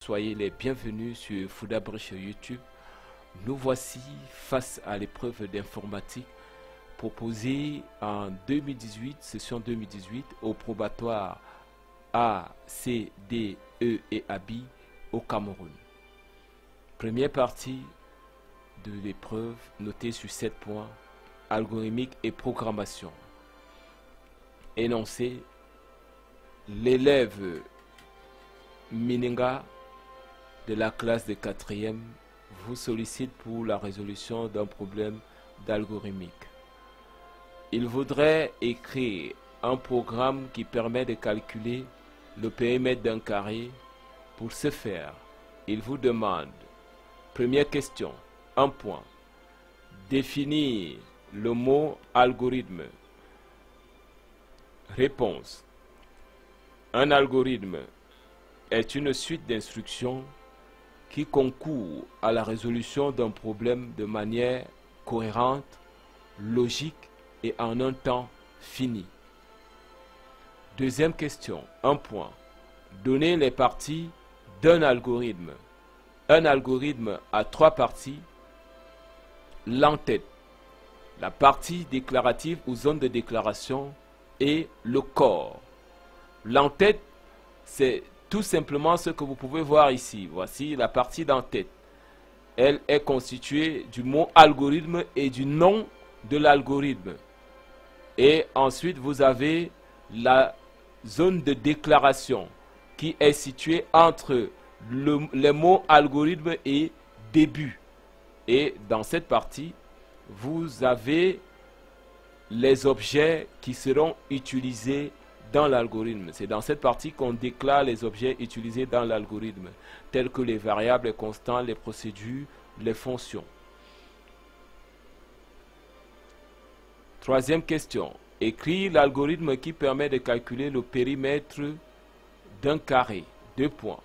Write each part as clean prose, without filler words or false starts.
Soyez les bienvenus sur Foudabrich YouTube. Nous voici face à l'épreuve d'informatique proposée en 2018, session 2018, au probatoire A, C, D, E et ABI au Cameroun. Première partie de l'épreuve notée sur 7 points, algorithmique et programmation. Énoncé: l'élève Mininga de la classe de 4e vous sollicite pour la résolution d'un problème d'algorithmique. Il voudrait écrire un programme qui permet de calculer le périmètre d'un carré. Pour ce faire, il vous demande: première question, 1 point. Définir le mot algorithme. Réponse: un algorithme est une suite d'instructions qui concourt à la résolution d'un problème de manière cohérente, logique et en un temps fini. Deuxième question, 1 point. Donner les parties d'un algorithme. Un algorithme a 3 parties: l'entête, la partie déclarative ou zone de déclaration, et le corps. L'entête, c'est tout simplement ce que vous pouvez voir ici. Voici la partie d'entête. Elle est constituée du mot algorithme et du nom de l'algorithme. Et ensuite, vous avez la zone de déclaration qui est située entre les mots algorithme et début. Et dans cette partie, vous avez les objets qui seront utilisés dans l'algorithme. C'est dans cette partie qu'on déclare les objets utilisés dans l'algorithme, tels que les variables, les constants, les procédures, les fonctions. Troisième question. Écrire l'algorithme qui permet de calculer le périmètre d'un carré. 2 points.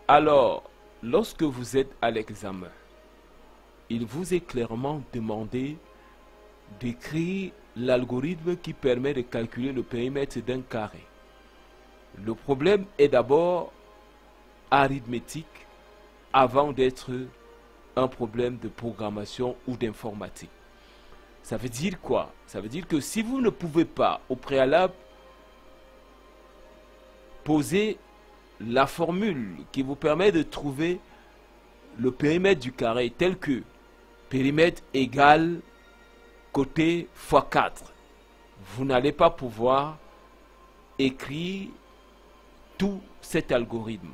Alors, lorsque vous êtes à l'examen, il vous est clairement demandé d'écrire l'algorithme qui permet de calculer le périmètre d'un carré. Le problème est d'abord arithmétique avant d'être un problème de programmation ou d'informatique. Ça veut dire quoi? Ça veut dire que si vous ne pouvez pas au préalable poser la formule qui vous permet de trouver le périmètre du carré, tel que périmètre égale côté fois 4, vous n'allez pas pouvoir écrire tout cet algorithme.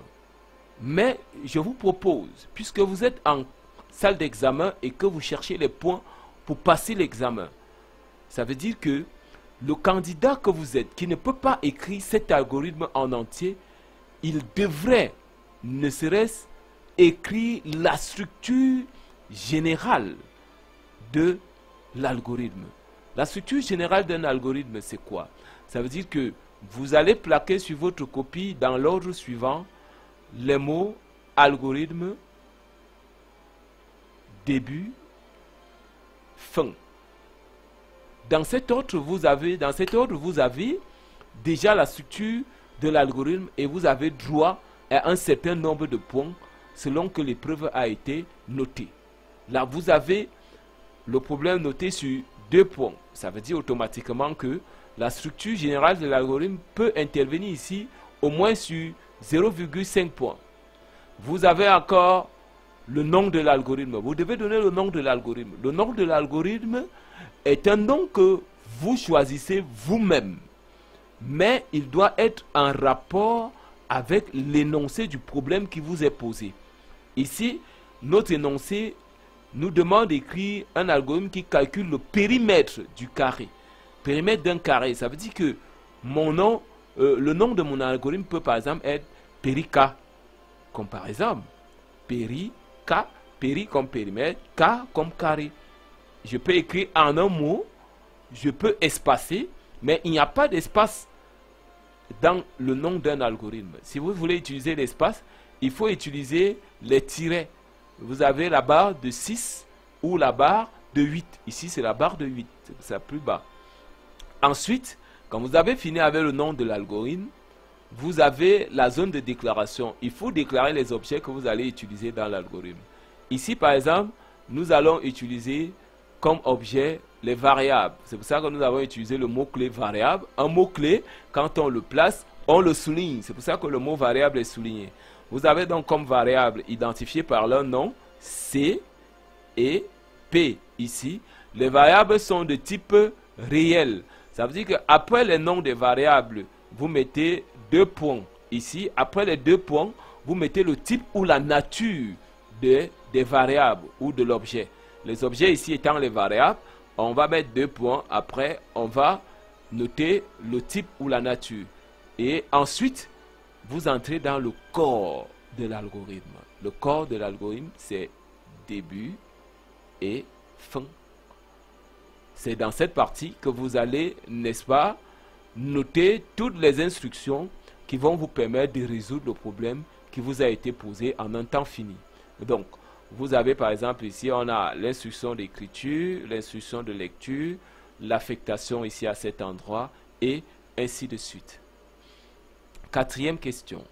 Mais je vous propose, puisque vous êtes en salle d'examen et que vous cherchez les points pour passer l'examen, ça veut dire que le candidat que vous êtes, qui ne peut pas écrire cet algorithme en entier, il devrait, ne serait-ce, écrire la structure générale de l'algorithme. La structure générale d'un algorithme, c'est quoi? Ça veut dire que vous allez plaquer sur votre copie dans l'ordre suivant les mots algorithme, début, fin. Dans cet ordre, vous avez déjà la structure de l'algorithme et vous avez droit à un certain nombre de points selon que l'épreuve a été notée. Là, vous avez le problème noté sur 2 points. Ça veut dire automatiquement que la structure générale de l'algorithme peut intervenir ici au moins sur 0,5 points. Vous avez encore le nom de l'algorithme. Vous devez donner le nom de l'algorithme. Le nom de l'algorithme est un nom que vous choisissez vous-même. Mais il doit être en rapport avec l'énoncé du problème qui vous est posé. Ici, notre énoncé nous demande d'écrire un algorithme qui calcule le périmètre du carré. Périmètre d'un carré, ça veut dire que mon nom, le nom de mon algorithme peut par exemple être Péri-K. Comme par exemple, Péri-K, Péri comme périmètre, K comme carré. Je peux écrire en un mot, je peux espacer, mais il n'y a pas d'espace dans le nom d'un algorithme. Si vous voulez utiliser l'espace, il faut utiliser les tirets. Vous avez la barre de 6 ou la barre de 8. Ici, c'est la barre de 8. C'est plus bas. Ensuite, quand vous avez fini avec le nom de l'algorithme, vous avez la zone de déclaration. Il faut déclarer les objets que vous allez utiliser dans l'algorithme. Ici, par exemple, nous allons utiliser comme objet les variables. C'est pour ça que nous avons utilisé le mot-clé variable. Un mot-clé, quand on le place, on le souligne. C'est pour ça que le mot variable est souligné. Vous avez donc comme variable identifié par leur nom C et P ici. Les variables sont de type réel. Ça veut dire qu'après les noms des variables, vous mettez 2 points ici. Après les 2 points, vous mettez le type ou la nature des variables ou de l'objet. Les objets ici étant les variables, on va mettre 2 points. Après, on va noter le type ou la nature. Et ensuite, vous entrez dans le corps de l'algorithme. Le corps de l'algorithme, c'est début et fin. C'est dans cette partie que vous allez, n'est-ce pas, noter toutes les instructions qui vont vous permettre de résoudre le problème qui vous a été posé en un temps fini. Donc, vous avez par exemple ici, on a l'instruction d'écriture, l'instruction de lecture, l'affectation ici à cet endroit et ainsi de suite. Quatrième question.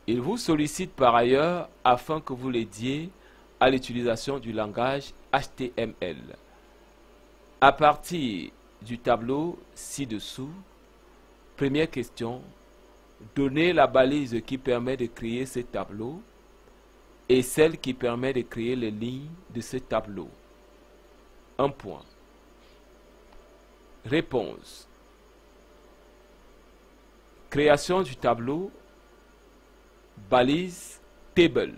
Il vous sollicite par ailleurs afin que vous l'aidiez à l'utilisation du langage HTML. À partir du tableau ci-dessous, première question, donnez la balise qui permet de créer ce tableau et celle qui permet de créer les lignes de ce tableau. Un point. Réponse. Création du tableau, balise table,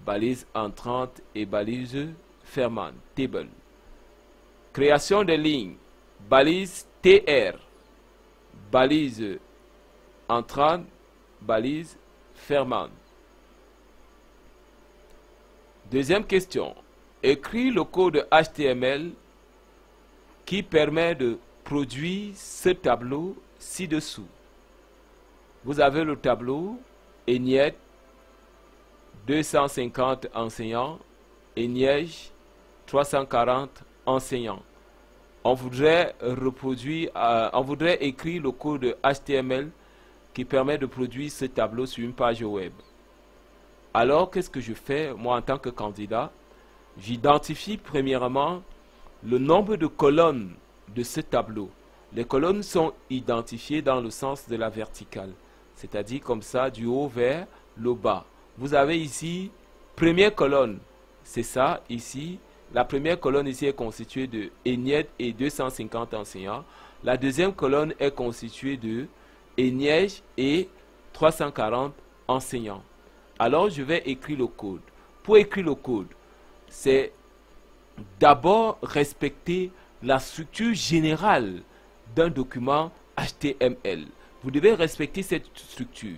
balise entrante et balise fermante, table. Création des lignes, balise TR, balise entrante, balise fermante. Deuxième question. Écris le code HTML qui permet de produire ce tableau ci-dessous. Vous avez le tableau ENIET 250 enseignants, ENIEJ 340 enseignants. On voudrait écrire le code HTML qui permet de produire ce tableau sur une page web. Alors, qu'est-ce que je fais, moi, en tant que candidat? J'identifie premièrement le nombre de colonnes de ce tableau. Les colonnes sont identifiées dans le sens de la verticale, c'est-à-dire comme ça, du haut vers le bas. Vous avez ici, première colonne, c'est ça, ici. La première colonne ici est constituée de ENIET et 250 enseignants. La deuxième colonne est constituée de ENIEJ et 340 enseignants. Alors, je vais écrire le code. Pour écrire le code, c'est d'abord respecter la structure générale d'un document HTML. Vous devez respecter cette structure.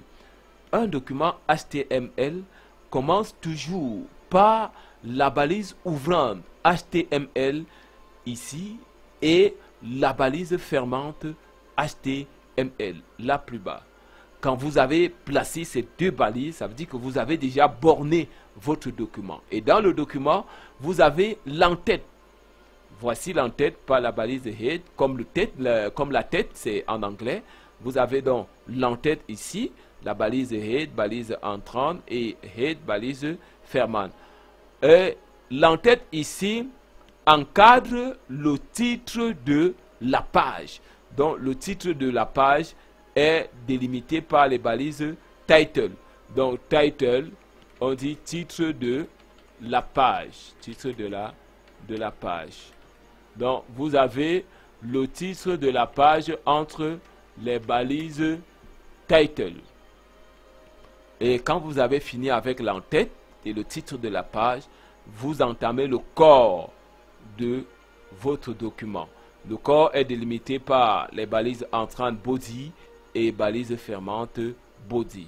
Un document HTML commence toujours par la balise ouvrante HTML ici et la balise fermante HTML là plus bas. Quand vous avez placé ces deux balises, ça veut dire que vous avez déjà borné votre document. Et dans le document, vous avez l'entête. Voici l'entête par la balise head, comme la tête, c'est en anglais. Vous avez donc l'entête ici, la balise head, balise entrante et head, balise fermante. L'entête ici encadre le titre de la page. Donc le titre de la page est délimité par les balises title. Donc title, on dit titre de la page. Titre de la page. Donc vous avez le titre de la page entre les balises title. Et quand vous avez fini avec l'entête et le titre de la page, vous entamez le corps de votre document. Le corps est délimité par les balises entrantes body et balises fermantes body.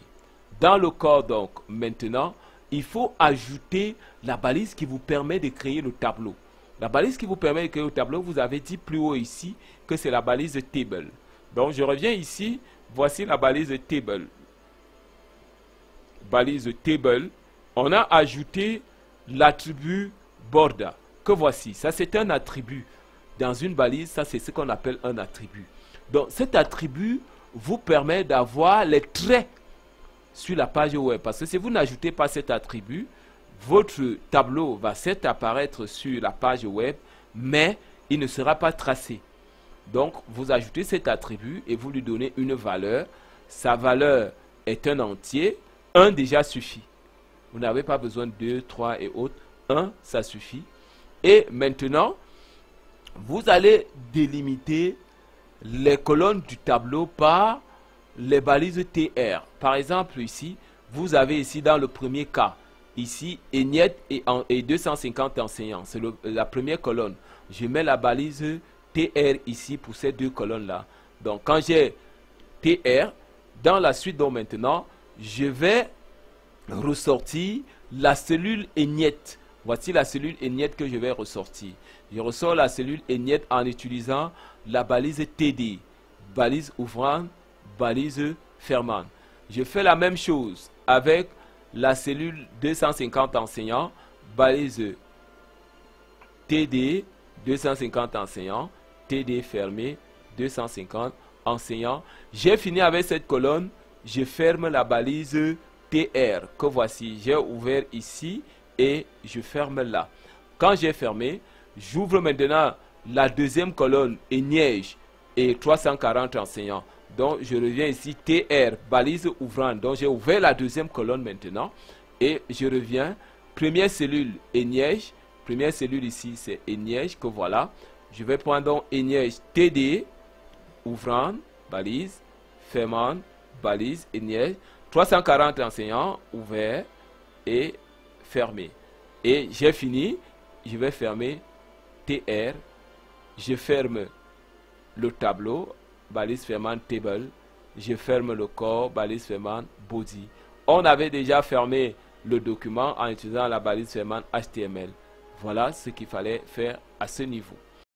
Dans le corps donc, maintenant, il faut ajouter la balise qui vous permet de créer le tableau. La balise qui vous permet de créer le tableau, vous avez dit plus haut ici que c'est la balise table. Donc je reviens ici, voici la balise table. Balise table, on a ajouté l'attribut border, que voici. Ça c'est un attribut. Dans une balise, ça c'est ce qu'on appelle un attribut. Donc cet attribut vous permet d'avoir les traits sur la page web. Parce que si vous n'ajoutez pas cet attribut, votre tableau va certes apparaître sur la page web, mais il ne sera pas tracé. Donc, vous ajoutez cet attribut et vous lui donnez une valeur. Sa valeur est un entier. 1 déjà suffit. Vous n'avez pas besoin de 2, 3 et autres. 1, ça suffit. Et maintenant, vous allez délimiter les colonnes du tableau par les balises TR. Par exemple, ici, vous avez ici dans le premier cas, ici, ENIET et 250 enseignants. C'est la première colonne. Je mets la balise TR ici pour ces deux colonnes-là. Donc, quand j'ai TR, dans la suite, donc maintenant, je vais ressortir la cellule ENIET. Voici la cellule ENIET que je vais ressortir. Je ressors la cellule ENIET en utilisant la balise TD, balise ouvrante, balise fermante. Je fais la même chose avec la cellule 250 enseignants, balise TD, 250 enseignants, TD fermé, 250 enseignants. J'ai fini avec cette colonne, je ferme la balise TR que voici. J'ai ouvert ici et je ferme là. Quand j'ai fermé, j'ouvre maintenant la deuxième colonne ENIEJ et 340 enseignants. Donc je reviens ici TR, balise ouvrante. Donc j'ai ouvert la deuxième colonne maintenant et je reviens. Première cellule ENIEJ. Première cellule ici c'est ENIEJ que voilà. Je vais prendre donc ENIEJ TD, ouvrant, balise, fermant, balise, ENIEJ. 340 enseignants, ouvert et fermé. Et j'ai fini. Je vais fermer TR. Je ferme le tableau, balise fermante table. Je ferme le corps, balise fermante body. On avait déjà fermé le document en utilisant la balise fermante HTML. Voilà ce qu'il fallait faire à ce niveau.